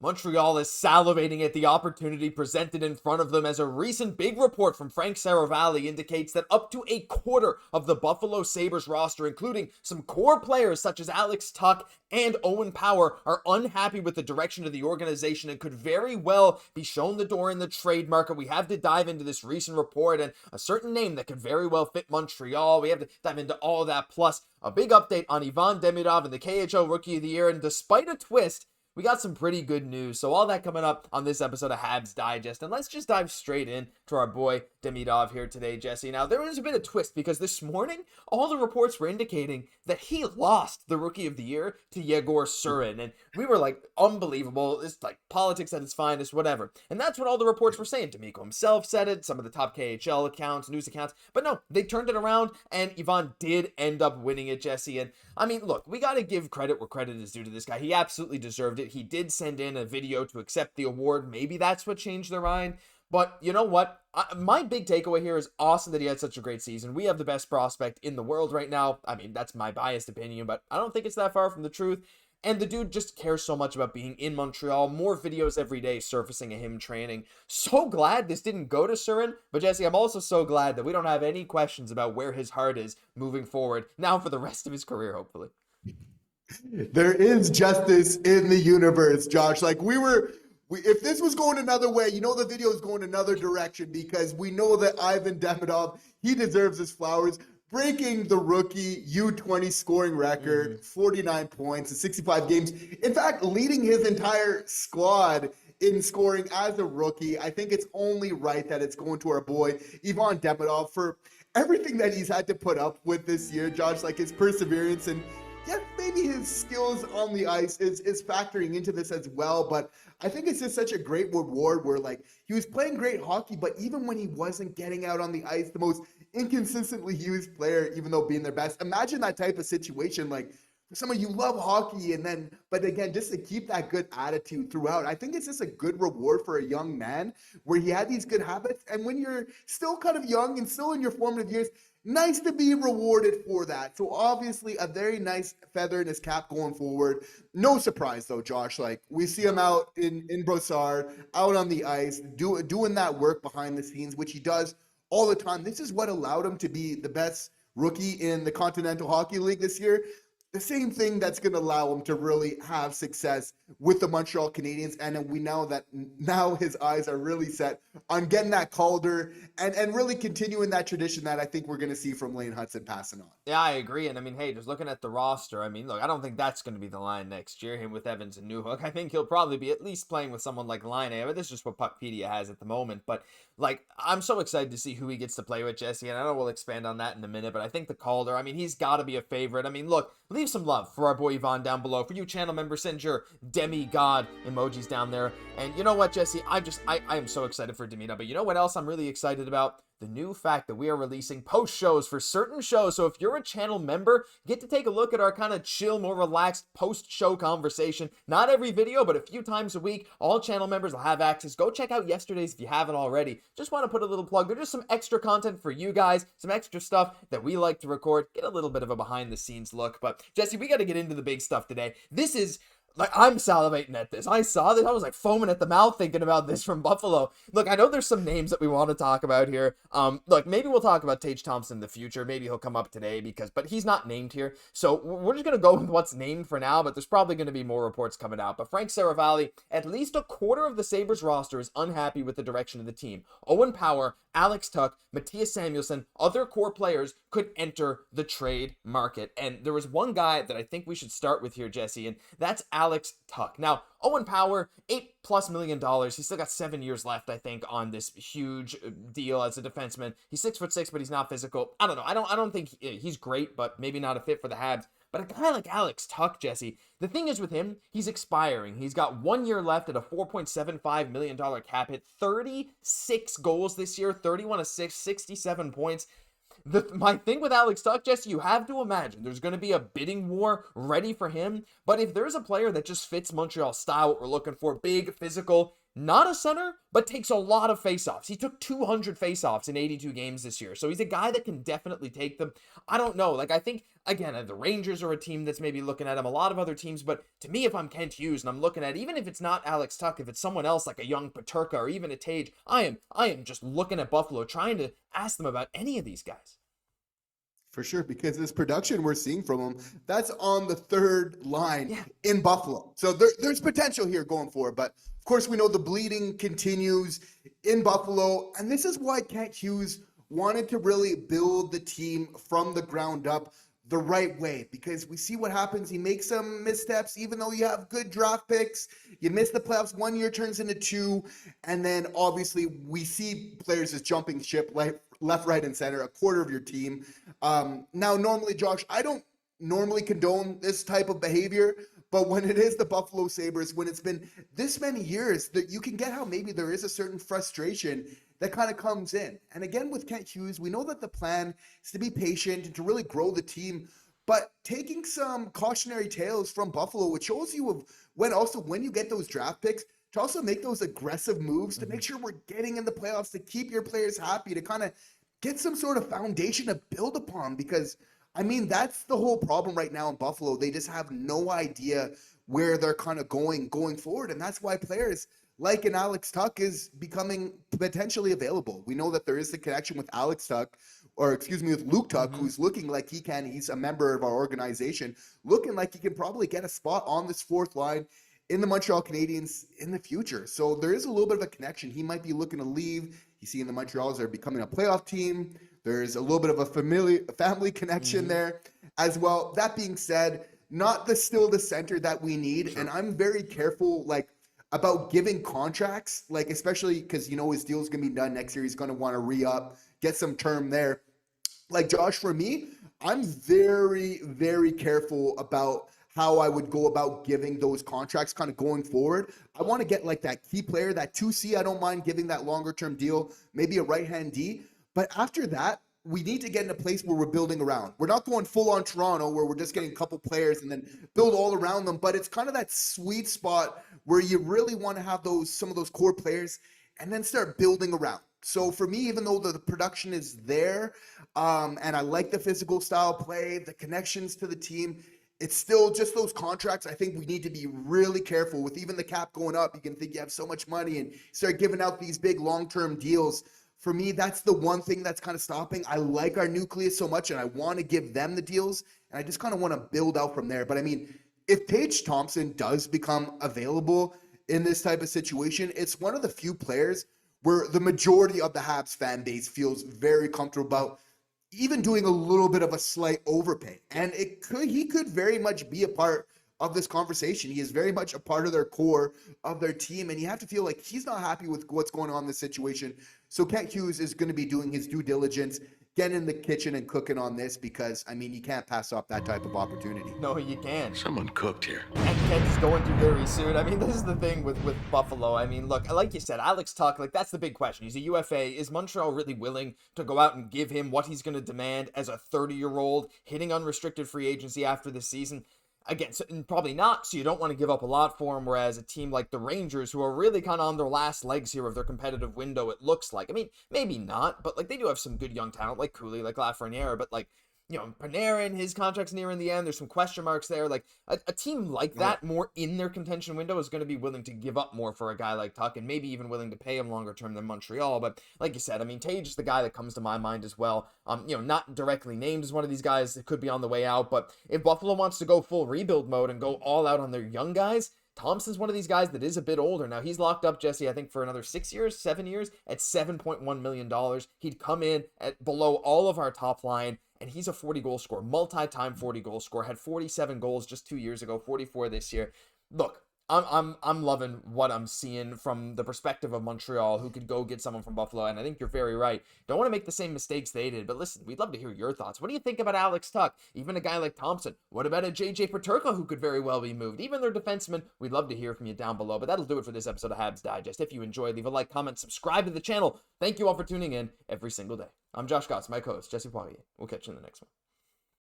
Montreal is salivating at the opportunity presented in front of them as a recent big report from Frank Saravalli indicates that up to a quarter of the Buffalo Sabres roster, including some core players such as Alex Tuch and Owen Power, are unhappy with the direction of the organization and could very well be shown the door in the trade market. We have to dive into this recent report and a certain name that could very well fit Montreal. We have to dive into all of that, plus a big update on Ivan Demidov and the KHL Rookie of the Year, and despite a twist, we got some pretty good news. So all that coming up on this episode of Habs Digest. And let's just dive straight in to our boy Demidov here today, Jesse. Now, there was a bit of twist because this morning, all the reports were indicating that he lost the Rookie of the Year to Yegor Surin. And we were like, unbelievable. It's like politics at its finest, whatever. And that's what all the reports were saying. D'Amico himself said it, some of the top KHL accounts, news accounts. But no, they turned it around and Ivan did end up winning it, Jesse. And I mean, look, we got to give credit where credit is due to this guy. He absolutely deserved it. He did send in a video to accept the award. Maybe that's what changed their mind. But you know what? My big takeaway here is awesome that he had such a great season. We have the best prospect in the world right now. I mean, that's my biased opinion, but I don't think it's that far from the truth. And the dude just cares so much about being in Montreal. More videos every day surfacing of him training. So glad this didn't go to Surin. But Jesse, I'm also so glad that we don't have any questions about where his heart is moving forward. Now for the rest of his career, hopefully. There is justice in the universe, Josh. Like if this was going another way, the video is going another direction because we know that Ivan Demidov, he deserves his flowers. Breaking the rookie U20 scoring record, 49 points in 65 games. In fact, leading his entire squad in scoring as a rookie. I think it's only right that it's going to our boy, Ivan Demidov, for everything that he's had to put up with this year, Josh, like his perseverance and maybe his skills on the ice is factoring into this as well. But I think it's just such a great reward where like he was playing great hockey, but even when he wasn't getting out on the ice, the most inconsistently used player, even though being their best. Imagine that type of situation. Like for some of you love hockey but again, just to keep that good attitude throughout. I think it's just a good reward for a young man where he had these good habits. And when you're still kind of young and still in your formative years, nice to be rewarded for that. So obviously a very nice feather in his cap going forward. No surprise though, Josh. Like we see him out in Brossard, out on the ice, doing that work behind the scenes, which he does all the time. This is what allowed him to be the best rookie in the Continental Hockey League this year. The same thing that's going to allow him to really have success with the Montreal Canadiens. And we know that now his eyes are really set on getting that Calder and really continuing that tradition that I think we're going to see from Lane Hutson passing on. Yeah, I agree. And I mean, hey, just looking at the roster, I mean, look, I don't think that's going to be the line next year, him with Evans and Newhook. I think he'll probably be at least playing with someone like Line A, but this is just what Puckpedia has at the moment. But like, I'm so excited to see who he gets to play with, Jesse, and I know we'll expand on that in a minute, but I think the Calder, I mean, he's got to be a favorite. I mean, look, leave some love for our boy Yvonne down below. For you channel members, send your demigod emojis down there. And you know what, Jesse? I am so excited for Demidov. But you know what else I'm really excited about? The new fact that we are releasing post shows for certain shows. So if you're a channel member, get to take a look at our kind of chill, more relaxed post show conversation. Not every video, but a few times a week. All channel members will have access. Go check out yesterday's if you haven't already. Just want to put a little plug. There's just some extra content for you guys, some extra stuff that we like to record. Get a little bit of a behind the scenes look. But Jesse, we got to get into the big stuff today. This is like, I'm salivating at this. I saw this. I was like foaming at the mouth thinking about this from Buffalo. Look, I know there's some names that we want to talk about here. Look, maybe we'll talk about Tage Thompson in the future. Maybe he'll come up today but he's not named here. So we're just going to go with what's named for now, but there's probably going to be more reports coming out. But Frank Saravalli, at least a quarter of the Sabres roster is unhappy with the direction of the team. Owen Power, Alex Tuch, Matthias Samuelsson, other core players could enter the trade market. And there was one guy that I think we should start with here, Jesse, and that's Alex Tuch. Now, Owen Power, $8+ million. He's still got 7 years left, I think, on this huge deal as a defenseman. He's 6'6", but he's not physical. I don't know. I don't think he's great, but maybe not a fit for the Habs. But a guy like Alex Tuch, Jesse, the thing is with him, he's expiring. He's got 1 year left at a $4.75 million cap hit, 36 goals this year, 31 assists, 67 points. My thing with Alex Tuch, Jesse, you have to imagine there's going to be a bidding war ready for him. But if there's a player that just fits Montreal style, what we're looking for, big, physical, not a center, but takes a lot of faceoffs. He took 200 faceoffs in 82 games this year. So he's a guy that can definitely take them. I don't know. Like, I think again, the Rangers are a team that's maybe looking at him, a lot of other teams, but to me, if I'm Kent Hughes and I'm looking at, even if it's not Alex Tuch, if it's someone else like a young Peterka or even a Tage, I am just looking at Buffalo, trying to ask them about any of these guys. For sure, because this production we're seeing from him, that's on the third line in Buffalo. So there's potential here going forward. But of course, we know the bleeding continues in Buffalo. And this is why Kent Hughes wanted to really build the team from the ground up the right way. Because we see what happens. He makes some missteps, even though you have good draft picks. You miss the playoffs, 1 year turns into 2. And then obviously we see players just jumping ship left, right, and center, a quarter of your team. Now, normally, Josh, I don't normally condone this type of behavior, but when it is the Buffalo Sabres, when it's been this many years, that you can get how maybe there is a certain frustration that kind of comes in. And again, with Kent Hughes, we know that the plan is to be patient and to really grow the team, but taking some cautionary tales from Buffalo, which shows you of when you get those draft picks, to also make those aggressive moves to make sure we're getting in the playoffs, to keep your players happy, to kind of get some sort of foundation to build upon. Because, I mean, that's the whole problem right now in Buffalo. They just have no idea where they're kind of going forward. And that's why players like an Alex Tuch is becoming potentially available. We know that there is the connection with Alex Tuch, with Luke Tuch, who's looking like he's a member of our organization, looking like he can probably get a spot on this fourth line in the Montreal Canadiens in the future. So there is a little bit of a connection. He might be looking to leave. You see in the Montreals, they're becoming a playoff team. There's a little bit of a family connection there as well. That being said, not still the center that we need. Sure. And I'm very careful, about giving contracts, especially because, his deal's going to be done next year. He's going to want to re-up, get some term there. Josh, for me, I'm very, very careful about how I would go about giving those contracts kind of going forward. I want to get that key player, that 2C. I don't mind giving that longer term deal, maybe a right-hand D. But after that, we need to get in a place where we're building around. We're not going full on Toronto where we're just getting a couple players and then build all around them. But it's kind of that sweet spot where you really want to have some of those core players and then start building around. So for me, even though the production is there, and I like the physical style play, the connections to the team, it's still just those contracts. I think we need to be really careful with even the cap going up. You can think you have so much money and start giving out these big long-term deals. For me, that's the one thing that's kind of stopping. I like our nucleus so much and I want to give them the deals and I just kind of want to build out from there. But I mean, if Tage Thompson does become available in this type of situation, it's one of the few players where the majority of the Habs fan base feels very comfortable about even doing a little bit of a slight overpay. And he could very much be a part of this conversation. He is very much a part of their core of their team. And you have to feel like he's not happy with what's going on in this situation. So Kent Hughes is going to be doing his due diligence, getting in the kitchen and cooking on this because, I mean, you can't pass up that type of opportunity. No, you can't. Someone cooked here. And Kent's going to very soon. I mean, this is the thing with Buffalo. I mean, look, like you said, Alex Tuch, that's the big question. He's a UFA. Is Montreal really willing to go out and give him what he's going to demand as a 30-year-old hitting unrestricted free agency after this season? Again, probably not, so you don't want to give up a lot for him, whereas a team like the Rangers, who are really kind of on their last legs here of their competitive window, it looks like. I mean, maybe not, but they do have some good young talent, like Guhle, like Lafreniere, but Panarin, his contract's nearing the end. There's some question marks there. A team like that, more in their contention window, is going to be willing to give up more for a guy like Tuch, and maybe even willing to pay him longer term than Montreal. But like you said, I mean, Tage is the guy that comes to my mind as well. Not directly named as one of these guys that could be on the way out, but if Buffalo wants to go full rebuild mode and go all out on their young guys, Thompson's one of these guys that is a bit older. Now, he's locked up, Jesse, I think, for another 7 years, at $7.1 million. He'd come in at below all of our top line, and he's a 40-goal scorer, multi-time 40-goal scorer, had 47 goals just 2 years ago, 44 this year. Look, I'm loving what I'm seeing from the perspective of Montreal, who could go get someone from Buffalo, and I think you're very right. Don't want to make the same mistakes they did, but listen, we'd love to hear your thoughts. What do you think about Alex Tuch? Even a guy like Thompson? What about a JJ Peterka, who could very well be moved? Even their defensemen? We'd love to hear from you down below, but that'll do it for this episode of Habs Digest. If you enjoyed, leave a like, comment, subscribe to the channel. Thank you all for tuning in every single day. I'm Josh Gosse, my co-host, Jesse Poirier. We'll catch you in the next one.